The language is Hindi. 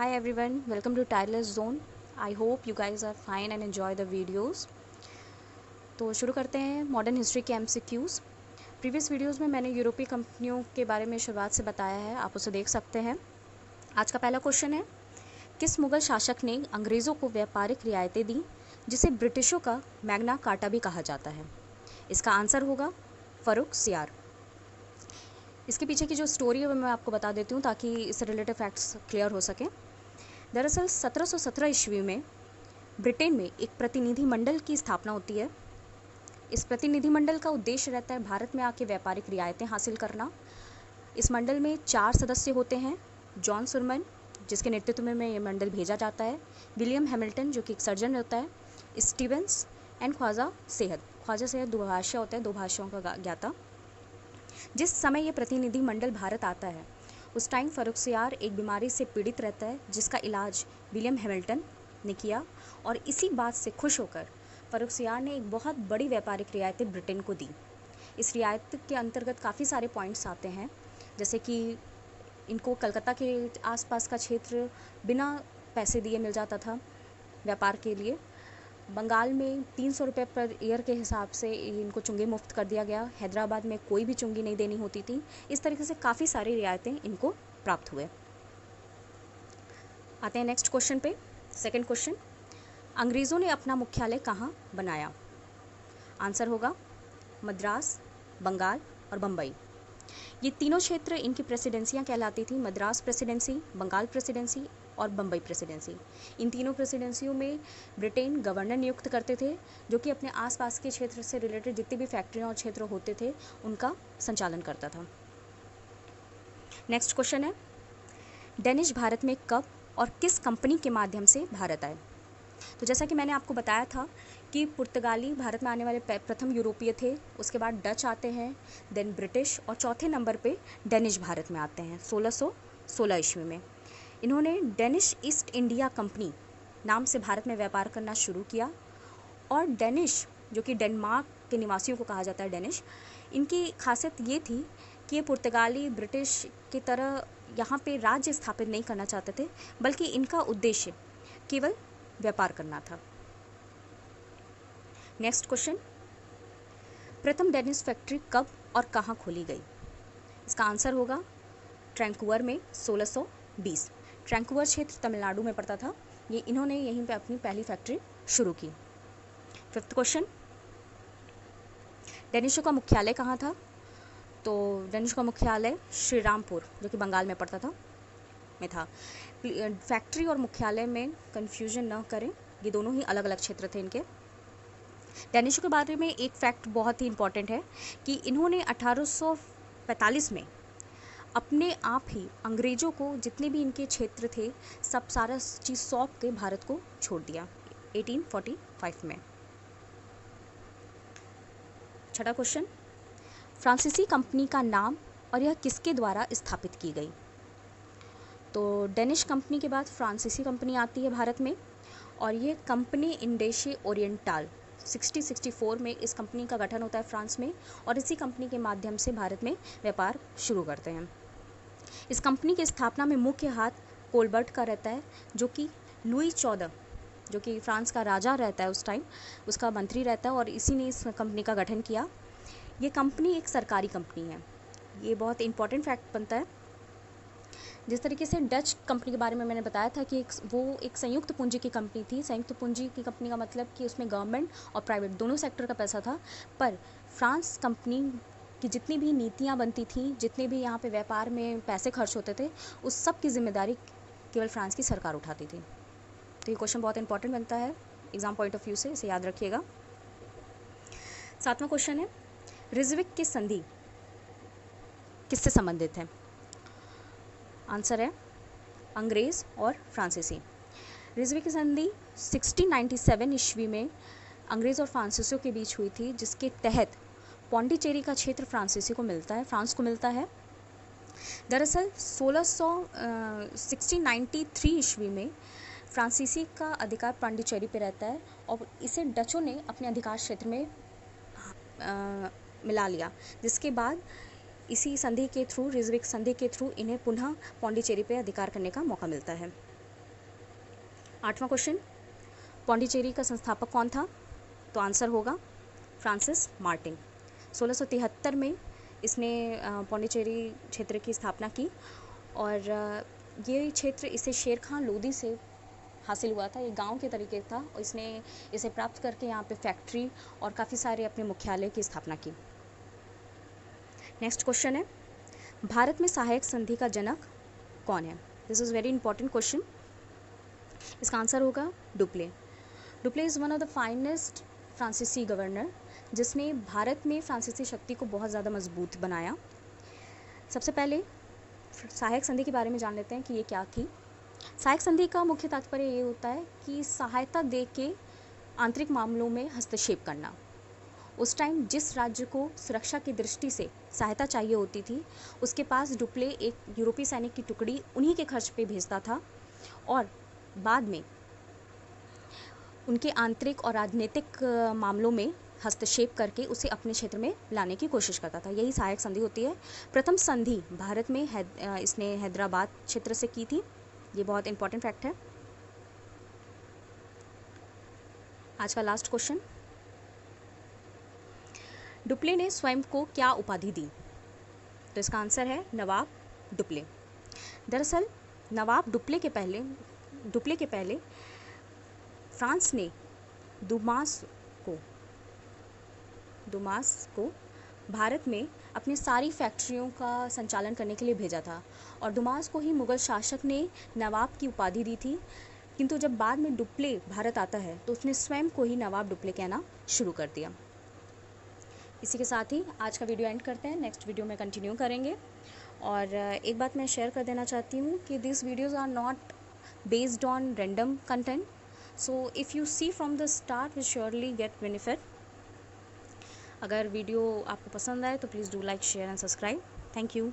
Hi everyone, welcome to Tireless Zone. I hope you guys are fine and enjoy the videos. तो शुरू करते हैं मॉडर्न हिस्ट्री के MCQs. प्रीवियस वीडियोस में मैंने यूरोपीय कंपनियों के बारे में शुरुआत से बताया है, आप उसे देख सकते हैं. आज का पहला क्वेश्चन है, किस मुगल शासक ने अंग्रेज़ों को व्यापारिक रियायतें दी जिसे ब्रिटिशों का मैग्ना कार्टा भी कहा जाता है? इसका आंसर होगा फ़ारूक सियार. इसके पीछे की जो स्टोरी है वो मैं आपको बता देती हूँ ताकि इससे रिलेटेड फैक्ट्स क्लियर हो सकें. दरअसल 1717 ईस्वी में ब्रिटेन में एक प्रतिनिधिमंडल की स्थापना होती है. इस प्रतिनिधिमंडल का उद्देश्य रहता है भारत में आके व्यापारिक रियायतें हासिल करना. इस मंडल में 4 सदस्य होते हैं. जॉन सुरमन, जिसके नेतृत्व में ये मंडल भेजा जाता है. विलियम हैमिल्टन, जो कि एक सर्जन होता है. स्टीवेंस एंड ख्वाजा सेहद. ख्वाजा सेहद दुभाषा होता है, 2 भाषाओं का ज्ञाता. जिस समय ये प्रतिनिधिमंडल भारत आता है उस टाइम फ़ारूक सियार एक बीमारी से पीड़ित रहता है जिसका इलाज विलियम हैमिल्टन ने किया और इसी बात से खुश होकर फ़ारूक सियार ने एक बहुत बड़ी व्यापारिक रियायतें ब्रिटेन को दी. इस रियायत के अंतर्गत काफ़ी सारे पॉइंट्स आते हैं, जैसे कि इनको कलकत्ता के आसपास का क्षेत्र बिना पैसे दिए मिल जाता था व्यापार के लिए. बंगाल में 300 रुपये पर ईयर के हिसाब से इनको चुंगी मुफ्त कर दिया गया. हैदराबाद में कोई भी चुंगी नहीं देनी होती थी. इस तरीके से काफ़ी सारी रियायतें इनको प्राप्त हुए. आते हैं नेक्स्ट क्वेश्चन पे. सेकंड क्वेश्चन, अंग्रेज़ों ने अपना मुख्यालय कहाँ बनाया? आंसर होगा मद्रास, बंगाल और बम्बई. ये तीनों क्षेत्र इनकी प्रेसिडेंसियाँ कहलाती थी. मद्रास प्रेसिडेंसी, बंगाल प्रेसिडेंसी और बम्बई प्रेसिडेंसी. इन तीनों प्रेसिडेंसियों में ब्रिटेन गवर्नर नियुक्त करते थे जो कि अपने आसपास के क्षेत्र से रिलेटेड जितनी भी फैक्ट्रियाँ और क्षेत्र होते थे उनका संचालन करता था. नेक्स्ट क्वेश्चन है, डेनिश भारत में कब और किस कंपनी के माध्यम से भारत आए? तो जैसा कि मैंने आपको बताया था कि पुर्तगाली भारत में आने वाले प्रथम यूरोपीय थे, उसके बाद डच आते हैं, देन ब्रिटिश और चौथे नंबर पे डेनिश भारत में आते हैं 1616 ईस्वी में. इन्होंने डेनिश ईस्ट इंडिया कंपनी नाम से भारत में व्यापार करना शुरू किया. और डेनिश, जो कि डेनमार्क के निवासियों को कहा जाता है डेनिश, इनकी खासियत ये थी कि ये पुर्तगाली ब्रिटिश की तरह यहाँ पे राज्य स्थापित नहीं करना चाहते थे, बल्कि इनका उद्देश्य केवल व्यापार करना था. नेक्स्ट क्वेश्चन, प्रथम डेनिश फैक्ट्री कब और कहाँ खोली गई? इसका आंसर होगा ट्रैंकुवर में 1620. ट्रैंकुवर क्षेत्र तमिलनाडु में पड़ता था. ये इन्होंने यहीं पे अपनी पहली फैक्ट्री शुरू की. फिफ्थ क्वेश्चन, डेनिशों का मुख्यालय कहाँ था? तो डेनिश का मुख्यालय श्रीरामपुर, जो कि बंगाल में पड़ता था, में था. फैक्ट्री और मुख्यालय में कंफ्यूजन न करें, ये दोनों ही अलग अलग क्षेत्र थे इनके. डेनिशों के बारे में एक फैक्ट बहुत ही इंपॉर्टेंट है कि इन्होंने 1845 में अपने आप ही अंग्रेज़ों को जितने भी इनके क्षेत्र थे सब सारा चीज़ सौंप के भारत को छोड़ दिया 1845 में. छठा क्वेश्चन, फ्रांसीसी कंपनी का नाम और यह किसके द्वारा स्थापित की गई? तो डेनिश कंपनी के बाद फ्रांसीसी कंपनी आती है भारत में और ये कंपनी इंडेशे ओरिएंटाल 1664 में इस कंपनी का गठन होता है फ्रांस में और इसी कंपनी के माध्यम से भारत में व्यापार शुरू करते हैं. इस कंपनी की स्थापना में मुख्य हाथ कोलबर्ट का रहता है, जो कि लुई 14, जो कि फ्रांस का राजा रहता है उस टाइम, उसका मंत्री रहता है और इसी ने इस कंपनी का गठन किया. ये कंपनी एक सरकारी कंपनी है. ये बहुत इंपॉर्टेंट फैक्ट बनता है. जिस तरीके से डच कंपनी के बारे में मैंने बताया था कि वो एक संयुक्त पूंजी की कंपनी थी. संयुक्त पूंजी की कंपनी का मतलब कि उसमें गवर्नमेंट और प्राइवेट दोनों सेक्टर का पैसा था. पर फ्रांस कंपनी की जितनी भी नीतियाँ बनती थी, जितने भी यहाँ पे व्यापार में पैसे खर्च होते थे, उस सब की जिम्मेदारी केवल फ्रांस की सरकार उठाती थी. तो ये क्वेश्चन बहुत इंपॉर्टेंट बनता है एग्जाम पॉइंट ऑफ व्यू से, इसे याद रखिएगा. 7वां क्वेश्चन है, रिजविक की संधि किससे संबंधित है? आंसर है अंग्रेज़ और फ्रांसीसी. रिजविक की संधि 1697 ईस्वी में अंग्रेज़ और फ्रांसीसियों के बीच हुई थी, जिसके तहत पौंडीचेरी का क्षेत्र फ्रांस को मिलता है. दरअसल 1693 ईस्वी में फ्रांसीसी का अधिकार पौंडीचेरी पे रहता है और इसे डचों ने अपने अधिकार क्षेत्र में मिला लिया, जिसके बाद इसी संधि के थ्रू, रिजविक संधि के थ्रू इन्हें पुनः पौंडीचेरी पे अधिकार करने का मौका मिलता है. 8वां क्वेश्चन, पौंडीचेरी का संस्थापक कौन था? तो आंसर होगा फ्रांसिस मार्टिन। 1673 में इसने पौंडीचेरी क्षेत्र की स्थापना की और ये क्षेत्र इसे शेर खां लोदी से हासिल हुआ था। ये गांव के तरीके था और इसने इसे प्राप्त करके यहाँ पे फैक्ट्री और काफ़ी सारे अपने मुख्यालय की स्थापना की। नेक्स्ट क्वेश्चन है, भारत में सहायक संधि का जनक कौन है? This is very important question. इसका आंसर होगा Dupleix. Dupleix is one of the finest फ्रांसीसी गवर्नर, जिसने भारत में फ्रांसीसी शक्ति को बहुत ज़्यादा मजबूत बनाया। सबसे पहले सहायक संधि के बारे में जान लेते हैं कि ये क्या थी। सहायक संधि का मुख्य तात्पर्य ये होता है कि सहायता दे के आंतरिक मामलों में हस्तक्षेप करना। उस टाइम जिस राज्य को सुरक्षा की दृष्टि से सहायता चाहिए होती थी, उसके पास डुप्ले एक यूरोपीय सैनिक की टुकड़ी उन्हीं के खर्च पे भेजता था और बाद में उनके आंतरिक और राजनीतिक मामलों में हस्तक्षेप करके उसे अपने क्षेत्र में लाने की कोशिश करता था। यही सहायक संधि होती है। प्रथम संधि भारत में इसने हैदराबाद क्षेत्र से की थी। ये बहुत इंपॉर्टेंट फैक्ट है। आज का लास्ट क्वेश्चन, डुप्ले ने स्वयं को क्या उपाधि दी? तो इसका आंसर है नवाब डुप्ले। दरअसल नवाब डुप्ले के पहले फ्रांस ने दुमास को भारत में अपनी सारी फैक्ट्रियों का संचालन करने के लिए भेजा था और दुमास को ही मुग़ल शासक ने नवाब की उपाधि दी थी। किंतु जब बाद में डुप्ले भारत आता है तो उसने स्वयं को ही नवाब डुप्ले कहना शुरू कर दिया। इसी के साथ ही आज का वीडियो एंड करते हैं। नेक्स्ट वीडियो में कंटिन्यू करेंगे। और एक बात मैं शेयर कर देना चाहती हूँ कि this videos are not based on random content, so if you see from the start will surely get benefit. अगर वीडियो आपको पसंद आए तो please do like, share and subscribe. Thank you.